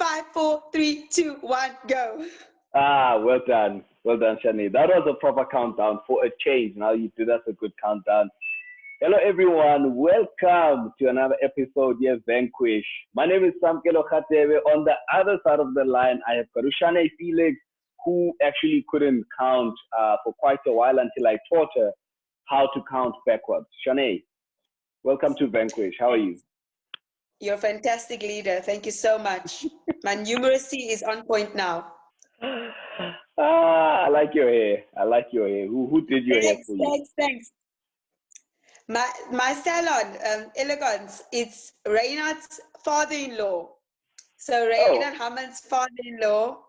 5, 4, 3, 2, 1, go. Well done. Well done, Charne. That was a proper countdown for a change. Now you do that's a good countdown. Hello, everyone. Welcome to another episode here, Vanquish. My name is Samkelo Khatebe. On the other side of the line, I have Charne Felix, who actually couldn't count for quite a while until I taught her how to count backwards. Charne, welcome to Vanquish. How are you? You're a fantastic leader. Thank you so much. My numeracy is on point now. I like your hair. I like your hair. Who did your hair for you? Thanks. My salon, Elegance, it's Reinhard's father-in-law. So Reinhard Hammond's father-in-law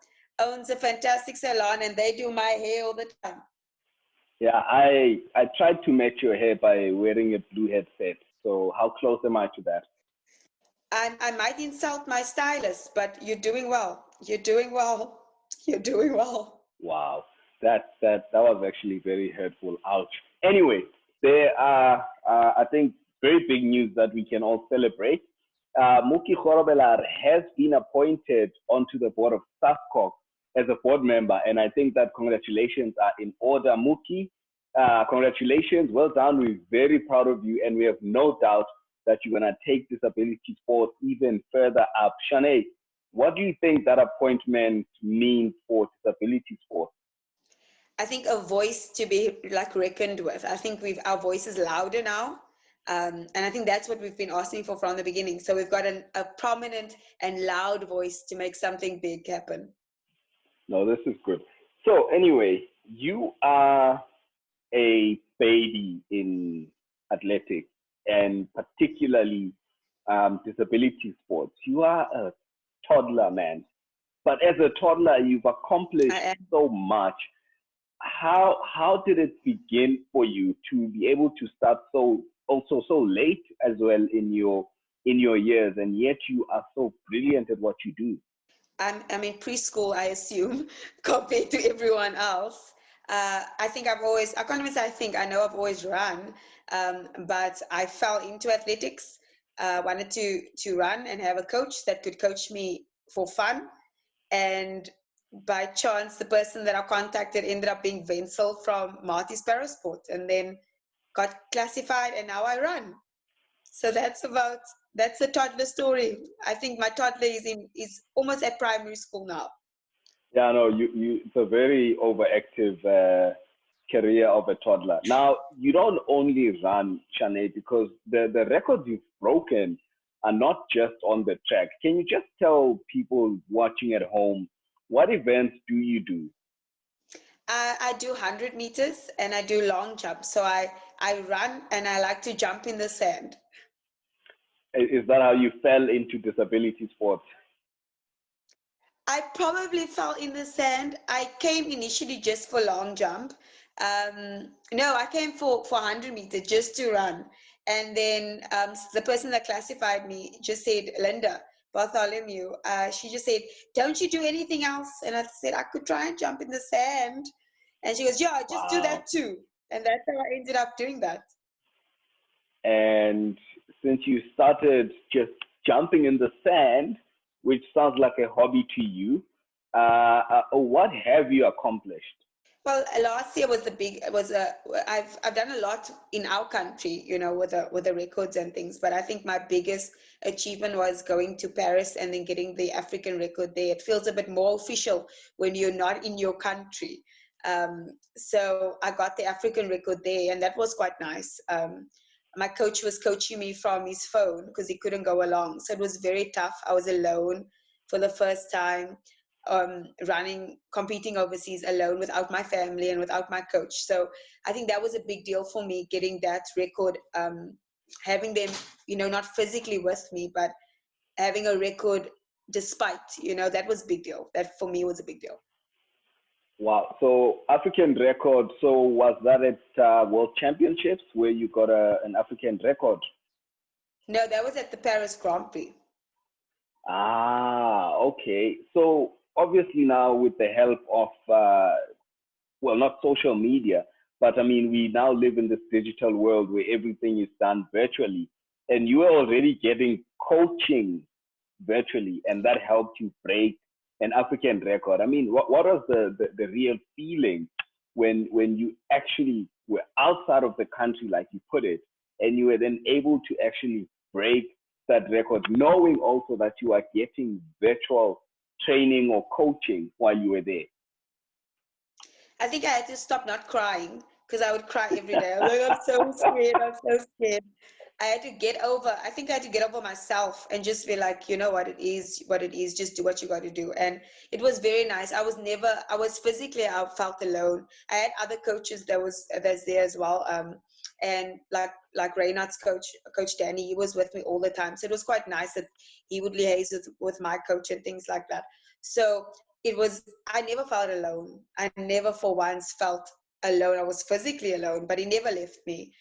owns a fantastic salon, and they do my hair all the time. Yeah, I tried to match your hair by wearing a blue headset. So how close am I to that? I might insult my stylist, but you're doing well. You're doing well. You're doing well. Wow, that was actually very hurtful. Ouch. Anyway, there are I think very big news that we can all celebrate. Muki Khorobelar has been appointed onto the board of SAFCOC as a board member, and I think that congratulations are in order, Muki. Congratulations, well done. We're very proud of you, and we have no doubt that you're going to take disability sports even further up. Charne, what do you think that appointment means for disability sports? I think a voice to be like reckoned with. I think our voice is louder now. And I think that's what we've been asking for from the beginning. So we've got a prominent and loud voice to make something big happen. No, this is good. So anyway, you are a baby in athletics and particularly disability sports. You are a toddler, man. But as a toddler, you've accomplished so much. How did it begin for you to be able to start so late as well in your years, and yet you are so brilliant at what you do? I'm in preschool, I assume, compared to everyone else. I think I can't even say I know I've always run, but I fell into athletics. Wanted to run and have a coach that could coach me for fun. And by chance, the person that I contacted ended up being Wenzel from Marty's Parasport, and then got classified, and now I run. So that's the toddler story. I think my toddler is almost at primary school now. Yeah, no, it's a very overactive career of a toddler. Now, you don't only run, Charne, because the records you've broken are not just on the track. Can you just tell people watching at home, what events do you do? I do 100 meters and I do long jump. So I run and I like to jump in the sand. Is that how you fell into disability sports? I probably fell in the sand. I came initially just for long jump. No, I came for 100 meters just to run. And then the person that classified me just said, Linda Bartholomew, she just said, don't you do anything else? And I said, I could try and jump in the sand. And she goes, yeah, just do that too. And that's how I ended up doing that. And since you started just jumping in the sand, which sounds like a hobby to you, what have you accomplished? Well, last year I've done a lot in our country, with the records and things. But I think my biggest achievement was going to Paris and then getting the African record there. It feels a bit more official when you're not in your country. So I got the African record there, and that was quite nice. My coach was coaching me from his phone because he couldn't go along. So it was very tough. I was alone for the first time. Competing overseas alone without my family and without my coach. So I think that was a big deal for me, getting that record, having them, not physically with me, but having a record despite, that was a big deal. That for me was a big deal. Wow. So African record. So was that at World Championships where you got an African record? No, that was at the Paris Grand Prix. Okay. So obviously now with the help of, not social media, but I mean, we now live in this digital world where everything is done virtually, and you are already getting coaching virtually, and that helped you break an African record. I mean, what was the real feeling when you actually were outside of the country, like you put it, and you were then able to actually break that record, knowing also that you are getting virtual training or coaching while you were there? I think I had to stop not crying because I would cry every day. I'm like, I'm so scared. I'm so scared. I had to get over, I think I had to get over myself and just be like, you know what it is, just do what you got to do. And it was very nice. I was physically, I felt alone. I had other coaches that's there as well. And like Reynard's coach Danny, he was with me all the time. So it was quite nice that he would liaise with my coach and things like that. So I never felt alone. I never for once felt alone. I was physically alone, but he never left me.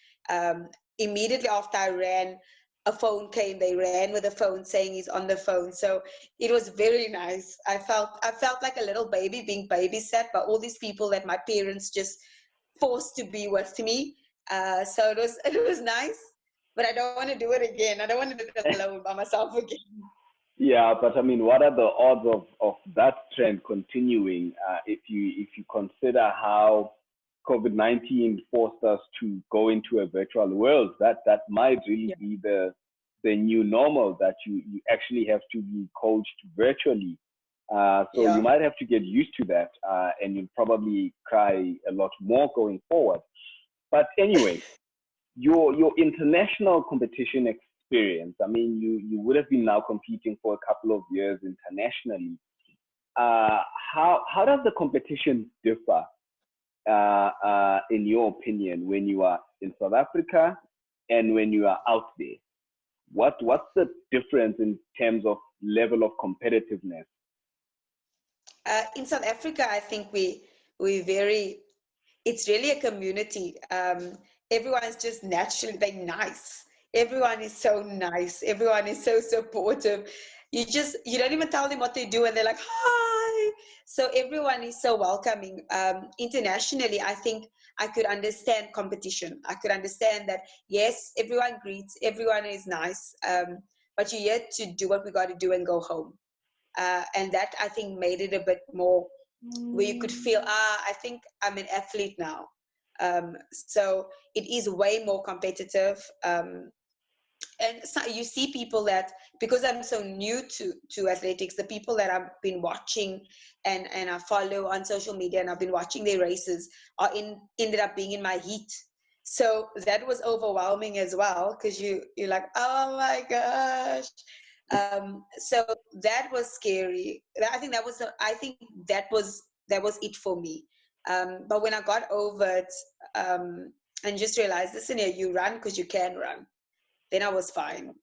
Immediately after I ran, a phone came. They ran with a phone saying he's on the phone. So it was very nice. I felt like a little baby being babysat by all these people that my parents just forced to be with me. So it was nice, but I don't want to do it again. I don't want to do it alone by myself again. Yeah, but I mean, what are the odds of that trend continuing if you consider how COVID-19 forced us to go into a virtual world? That might really be the new normal, that you actually have to be coached virtually. So you might have to get used to that, and you'll probably cry a lot more going forward. But anyway, your international competition experience, I mean, you would have been now competing for a couple of years internationally. How does the competition differ, in your opinion, when you are in South Africa and when you are out there? What's the difference in terms of level of competitiveness? In South Africa, I think it's really a community. Everyone's just naturally, they're nice. Everyone is so nice. Everyone is so supportive. You don't even tell them what they do and they're like, hi. So everyone is so welcoming. Internationally, I think I could understand competition. I could understand that, yes, everyone greets, everyone is nice, but you're here to do what we got to do and go home. And that, I think, made it a bit more where you could feel, I think I'm an athlete now. So it is way more competitive. And so you see people that, because I'm so new to athletics, the people that I've been watching and I follow on social media and I've been watching their races ended up being in my heat. So that was overwhelming as well, because you're like, oh my gosh. So that was scary. I think that was it for me. But when I got over it, and just realized, listen here, you run because you can run, then I was fine.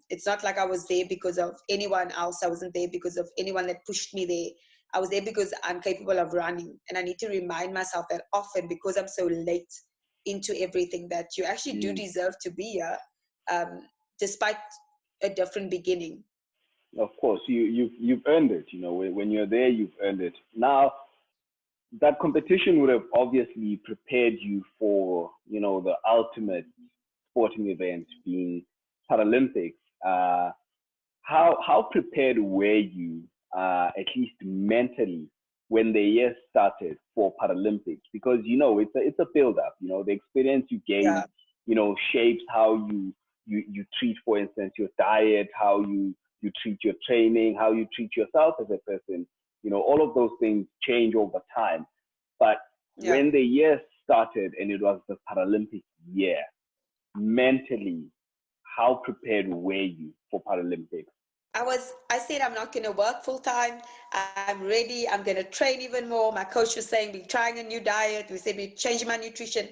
It's not like I was there because of anyone else. I wasn't there because of anyone that pushed me there. I was there because I'm capable of running. And I need to remind myself that often, because I'm so late into everything, that you actually do deserve to be here, despite a different beginning. Of course, you've earned it. You know, when you're there, you've earned it. Now, that competition would have obviously prepared you for, you know, the ultimate sporting event being Paralympics. How prepared were you, at least mentally, when the year started for Paralympics? Because, you know, it's a build up. You know, the experience you gain, you know, shapes how you treat, for instance, your diet, how you treat your training, how you treat yourself as a person. You know, all of those things change over time. But when the year started and it was the Paralympic year, mentally, how prepared were you for Paralympics? I said, I'm not going to work full time. I'm ready. I'm going to train even more. My coach was saying, we're trying a new diet. We said, we're changing my nutrition.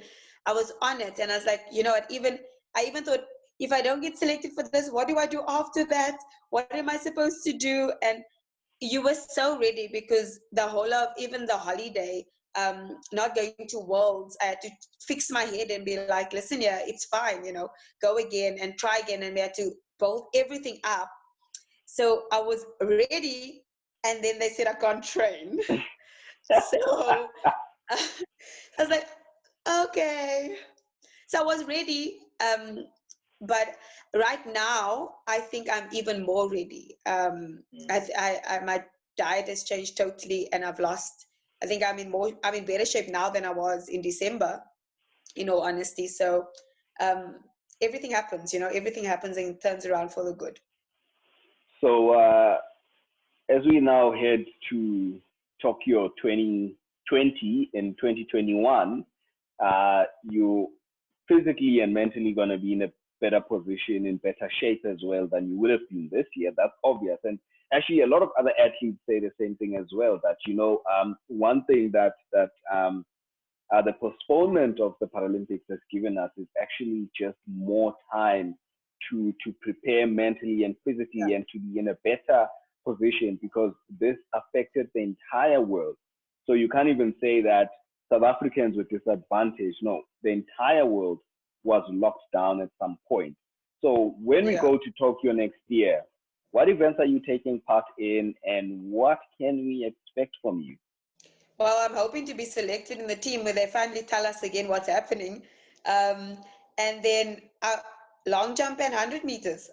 I was on it. And I was like, you know what, I even thought, if I don't get selected for this, what do I do after that? What am I supposed to do? And you were so ready, because the whole of even the holiday, not going to Worlds, I had to fix my head and be like, listen, yeah, it's fine, you know, go again and try again. And we had to build everything up. So I was ready, and then they said I can't train. So I was like, okay. So I was ready. but right now, I think I'm even more ready. My diet has changed totally, and I've lost. I think I'm in better shape now than I was in December, in all honesty. So um, everything happens, everything happens and turns around for the good. So as we now head to Tokyo 2020 and 2021, you physically and mentally going to be in a better position, in better shape as well than you would have been this year. That's obvious. And actually, a lot of other athletes say the same thing as well. That one thing that the postponement of the Paralympics has given us is actually just more time to prepare mentally and physically, Yeah. and to be in a better position, because this affected the entire world. So you can't even say that South Africans were disadvantaged. No, the entire world was locked down at some point. So when we Yeah. go to Tokyo next year, what events are you taking part in, and what can we expect from you? Well, I'm hoping to be selected in the team where they finally tell us again what's happening. Um, and then long jump and 100 meters.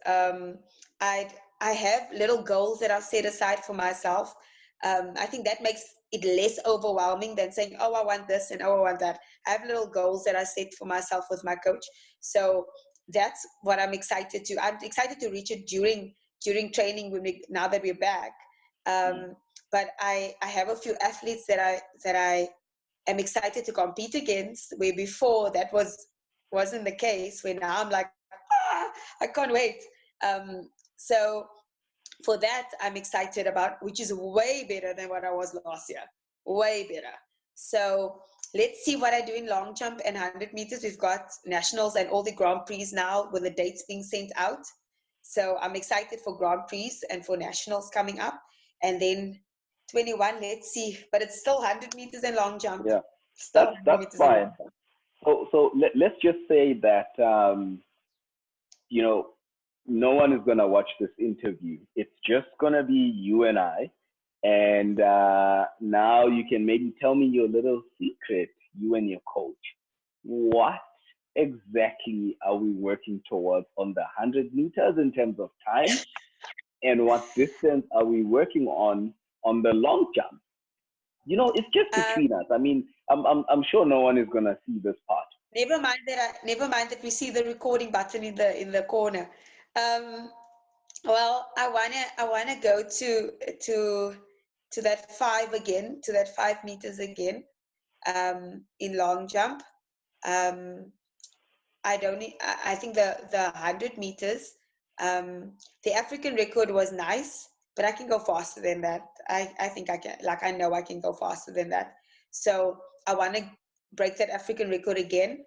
I have little goals that I've set aside for myself. I think that makes it less overwhelming than saying, oh, I want this and oh, I want that. I have little goals that I set for myself with my coach. So that's what I'm excited to. I'm excited to reach it during training now that we're back. But I have a few athletes that I am excited to compete against, where before that wasn't the case, where now I'm like, I can't wait. So for that, I'm excited about, which is way better than what I was last year, way better. So let's see what I do in long jump and 100 meters. We've got nationals and all the Grand Prix now with the dates being sent out. So I'm excited for Grand Prix and for nationals coming up. And then 21, let's see. But it's still 100 meters and long jump. Yeah, Still that's 100 that's meters and fine. long jump. Let's just say that you know no one is gonna watch this interview. It's just gonna be you and I. And now you can maybe tell me your little secret, you and your coach. What exactly are we working towards on the 100 meters in terms of time, and what distance are we working on the long jump? It's just Um, between us. I mean, I'm sure no one is gonna see this part. never mind that we see the recording button in the corner. Um, well, I wanna go to that 5 meters again, in long jump. Um, I think the 100 meters, the African record was nice, but I can go faster than that. I think I can, like, I know I can go faster than that. So I want to break that African record again,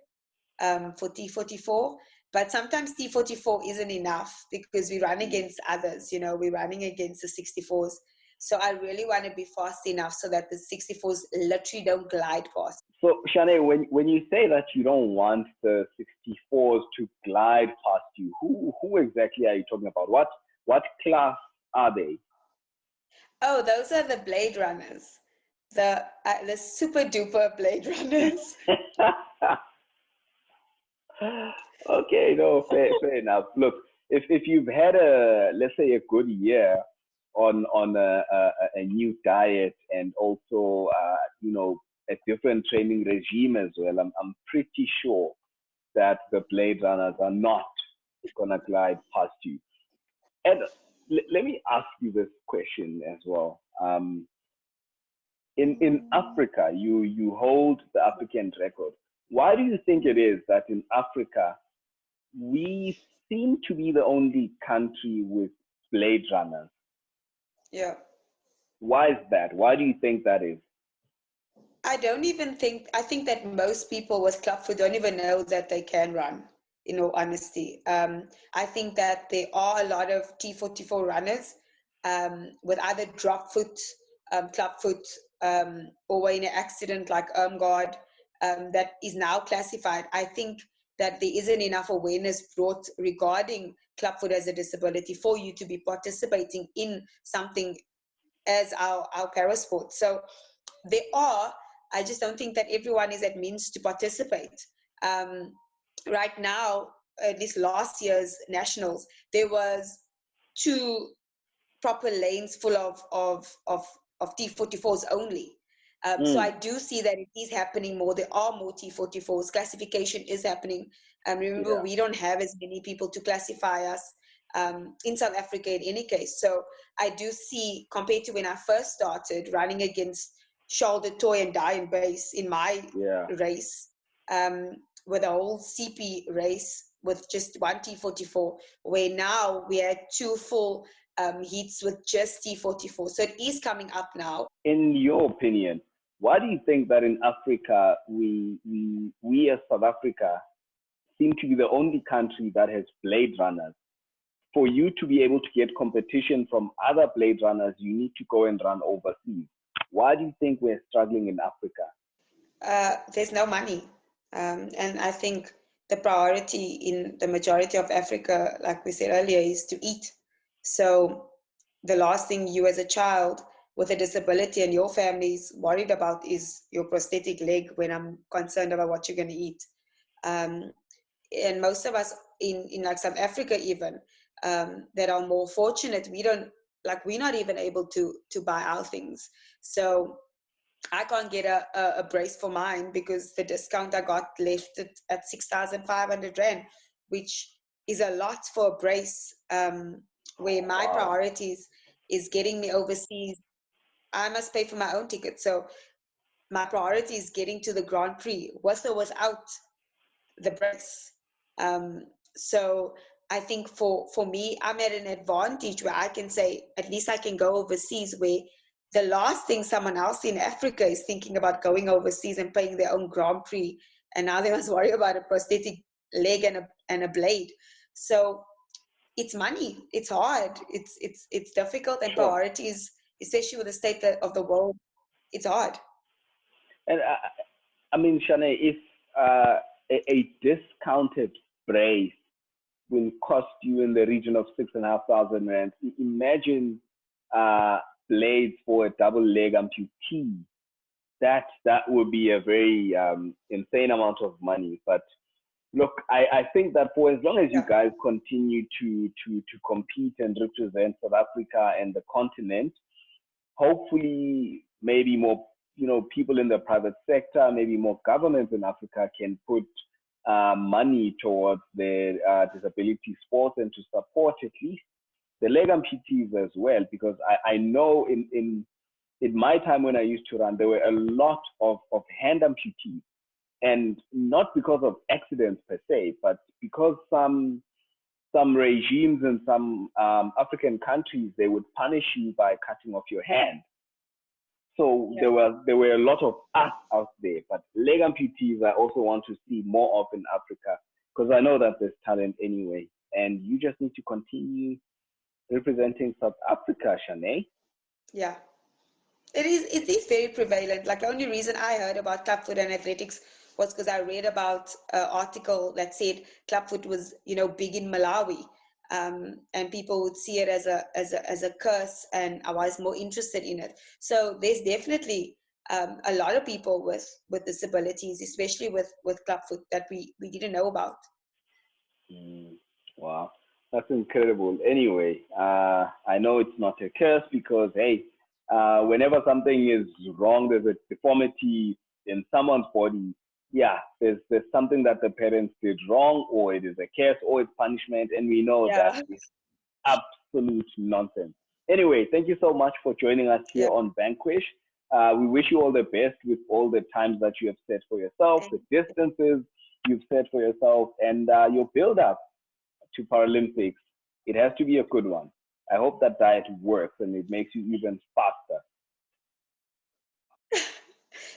for T44. But sometimes T44 isn't enough because we run against others, we're running against the 64s. So I really want to be fast enough so that the 64s literally don't glide past. So, Charne, when you say that you don't want the 64s to glide past you, who exactly are you talking about? What class are they? Oh, those are the Blade Runners, the super duper Blade Runners. Okay, no, fair enough. Look, if you've had let's say a good year on a new diet, and also a different training regime as well, I'm pretty sure that the Blade Runners are not gonna glide past you. And let me ask you this question as well. In Africa, you hold the African record. Why do you think it is that in Africa we seem to be the only country with Blade Runners? Yeah. Why is that? Why do you think that is? I think that most people with clubfoot don't even know that they can run, in all honesty. I think that there are a lot of T44 runners, with either drop foot, clubfoot, or in an accident like Guard, that is now classified. I think that there isn't enough awareness brought regarding clubfoot as a disability for you to be participating in something as our parasport. So they are. I just don't think that everyone is at means to participate. Um, right now, at least last year's nationals, there was 2 proper lanes full of T44s only. So I do see that it is happening more. There are more T44s. Classification is happening. Remember, we don't have as many people to classify us in South Africa in any case. So I do see, compared to when I first started running against Charles de Toy and Diane Base in my race, with a whole CP race with just one T44, where now we had 2 full heats with just T44. So it is coming up now. In your opinion, why do you think that in Africa, we as South Africa seem to be the only country that has blade runners? For you to be able to get competition from other blade runners, you need to go and run overseas. Why do you think we're struggling in Africa? There's no money. And I think the priority in the majority of Africa, like we said earlier, is to eat. So the last thing you as a child with a disability and your family is worried about is your prosthetic leg, when I'm concerned about what you're going to eat. And most of us in like South Africa even, that are more fortunate, we're not even able to buy our things. So I can't get a brace for mine because the discount I got left it at 6,500 Rand, which is a lot for a brace, where my priorities is getting me overseas. I must pay for my own ticket. So my priority is getting to the Grand Prix, with or without the brace. So I think for me, I'm at an advantage where I can say, at least I can go overseas, where the last thing someone else in Africa is thinking about going overseas and paying their own Grand Prix. And now they must worry about a prosthetic leg and a blade. So it's money. It's hard. It's difficult, and priorities, especially with the state of the world, it's hard. And I mean, Charne, if a discounted brace will cost you in the region of 6,500 Rand, imagine blades for a double leg amputee. That would be a very insane amount of money. But look, I think that for as long as you guys continue to compete and represent South Africa and the continent, hopefully maybe more people in the private sector, maybe more governments in Africa can put money towards the disability sports and to support at least the leg amputees as well, because I know in my time when I used to run, there were a lot of hand amputees, and not because of accidents per se, but because some regimes in some African countries, they would punish you by cutting off your hand. So there were a lot of us out there, but leg amputees I also want to see more of in Africa, because I know that there's talent anyway, and you just need to continue representing South Africa, Charne. Yeah, it is very prevalent. Like, the only reason I heard about clubfoot and athletics was because I read about an article that said clubfoot was big in Malawi. And people would see it as a curse, and I was more interested in it. So there's definitely a lot of people with disabilities, especially with clubfoot, that we didn't know about. Wow, that's incredible. Anyway, I know it's not a curse because, hey, whenever something is wrong, there's a deformity in someone's body. Yeah, there's something that the parents did wrong, or it is a curse, or it's punishment, and we know that is absolute nonsense. Anyway, thank you so much for joining us here on Vanquish. We wish you all the best with all the times that you have set for yourself, the distances you've set for yourself, and your build-up to Paralympics. It has to be a good one. I hope that diet works and it makes you even faster.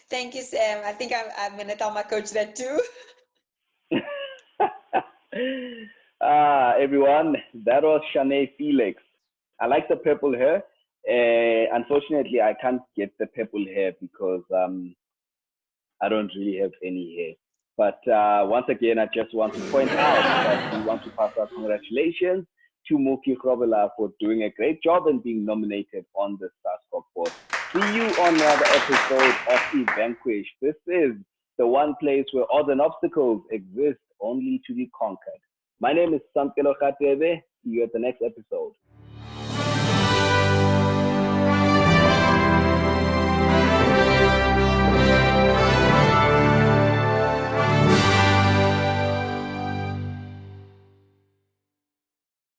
Thank you, Sam. I think I'm going to tell my coach that too. Everyone, that was Charne Felix. I like the purple hair. Unfortunately, I can't get the purple hair because I don't really have any hair. But once again, I just want to point out that we want to pass our congratulations to Muki Krobela for doing a great job and being nominated on the Star board. See you on another episode of Vanquish. This is the one place where odds and obstacles exist only to be conquered. My name is Samkelo Khatebe. See you at the next episode.